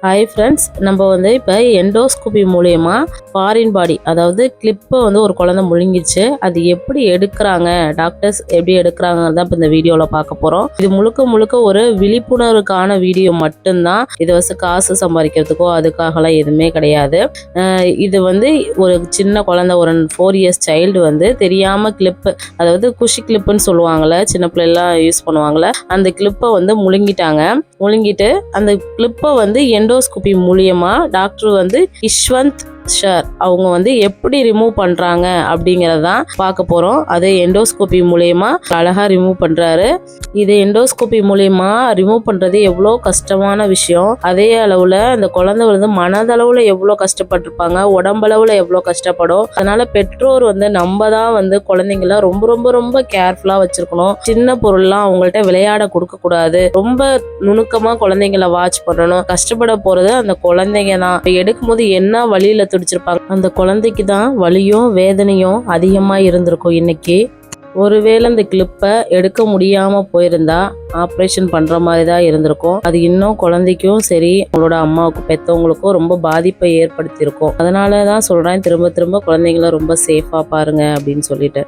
Hi friends, நம்ம இப்போ endoscopy மூலயமா ஃபாரின் பாடி, அதாவது கிளிப்பை ஒரு குழந்தை முழுங்கிடுச்சு. அது எப்படி எடுக்கிறாங்க, டாக்டர்ஸ் எப்படி எடுக்கிறாங்கன்னு தான் இப்போ இந்த வீடியோவில் பார்க்க போகிறோம். இது முழுக்க முழுக்க ஒரு விழிப்புணர்வுக்கான வீடியோ மட்டும்தான். இது காசு சம்பாதிக்கிறதுக்கோ அதுக்காகலாம் எதுவுமே கிடையாது. இது ஒரு சின்ன குழந்தை, ஒரு 4 இயர்ஸ் சைல்டு தெரியாமல் கிளிப்பு, அதாவது குஷி கிளிப்புன்னு சொல்லுவாங்கள்ல, சின்ன பிள்ளைலாம் யூஸ் பண்ணுவாங்கள்ல, அந்த கிளிப்பை முழுங்கிட்டாங்க. முழுங்கிட்டு அந்த கிளிப்பை எண்டோஸ்கோபி மூலியமா டாக்டர் இஷ்வந்த் சார் அவங்க எப்படி ரிமூவ் பண்றாங்க அப்படிங்கறதான் பார்க்க போறோம். அது எண்டோஸ்கோபி மூலியமா அழகா ரிமூவ் பண்றாரு. இது எண்டோஸ்கோபி மூலியமா ரிமூவ் பண்றது எவ்வளோ கஷ்டமான விஷயம். அதே அளவுல அந்த குழந்தை மனதளவுல எவ்வளோ கஷ்டப்பட்டிருப்பாங்க, உடம்பளவுல எவ்வளோ கஷ்டப்படும். அதனால பெற்றோர் நம்ம தான் குழந்தைங்கள ரொம்ப ரொம்ப ரொம்ப கேர்ஃபுல்லா வச்சிருக்கணும். சின்ன பொருள்லாம் அவங்கள்ட்ட விளையாட கொடுக்க கூடாது. ரொம்ப நுணுக்கமா குழந்தைங்கள வாட்ச் பண்ணணும். கஷ்டப்பட போறது அந்த குழந்தைங்க தான். எடுக்கும் போது என்ன வழியில துடிச்சிருப்பாங்க, அந்த குழந்தைக்கு தான் வலியும் வேதனையும் அதிகமா இருந்திருக்கும். இன்னைக்கு ஒருவேளை இந்த கிளிப்பை எடுக்க முடியாம போயிருந்தா ஆப்ரேஷன் பண்ற மாதிரி தான் இருந்திருக்கும். அது இன்னும் குழந்தைக்கும் சரி, அவங்களோட அம்மாவுக்கும் பெற்றவங்களுக்கும் ரொம்ப பாதிப்பை ஏற்படுத்தியிருக்கும். அதனால தான் சொல்றேன், திரும்ப திரும்ப குழந்தைங்கள ரொம்ப சேஃபா பாருங்க அப்படின்னு சொல்லிட்டு.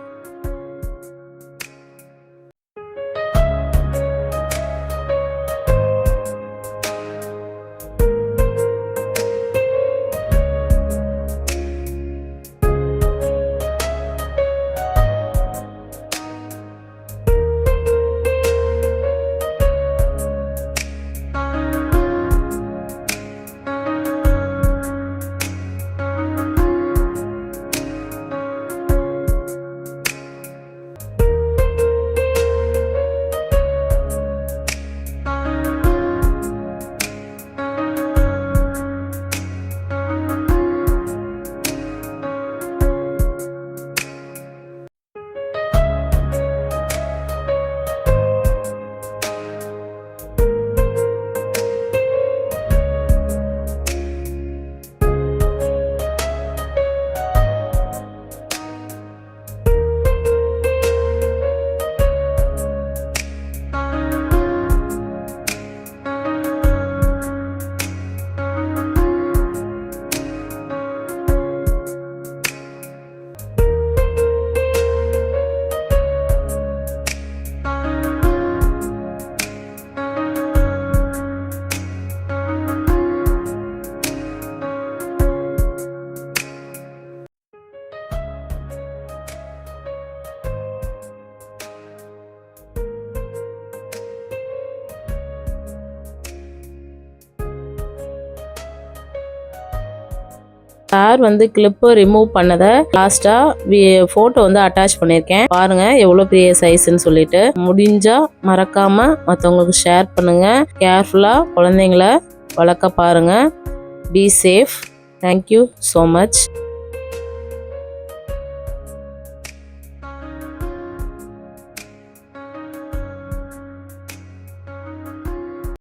சார் கிளிப்பை ரிமூவ் பண்ணதை லாஸ்டா போட்டோ அட்டாச் பண்ணியிருக்கேன். பாருங்க எவ்வளோ பெரிய சைஸ்ன்னு சொல்லிட்டு. முடிஞ்சா மறக்காம மற்றவங்களுக்கு ஷேர் பண்ணுங்க. கேர்ஃபுல்லா குழந்தைங்கள வளர்க்க பாருங்க. Be safe. Thank you so much.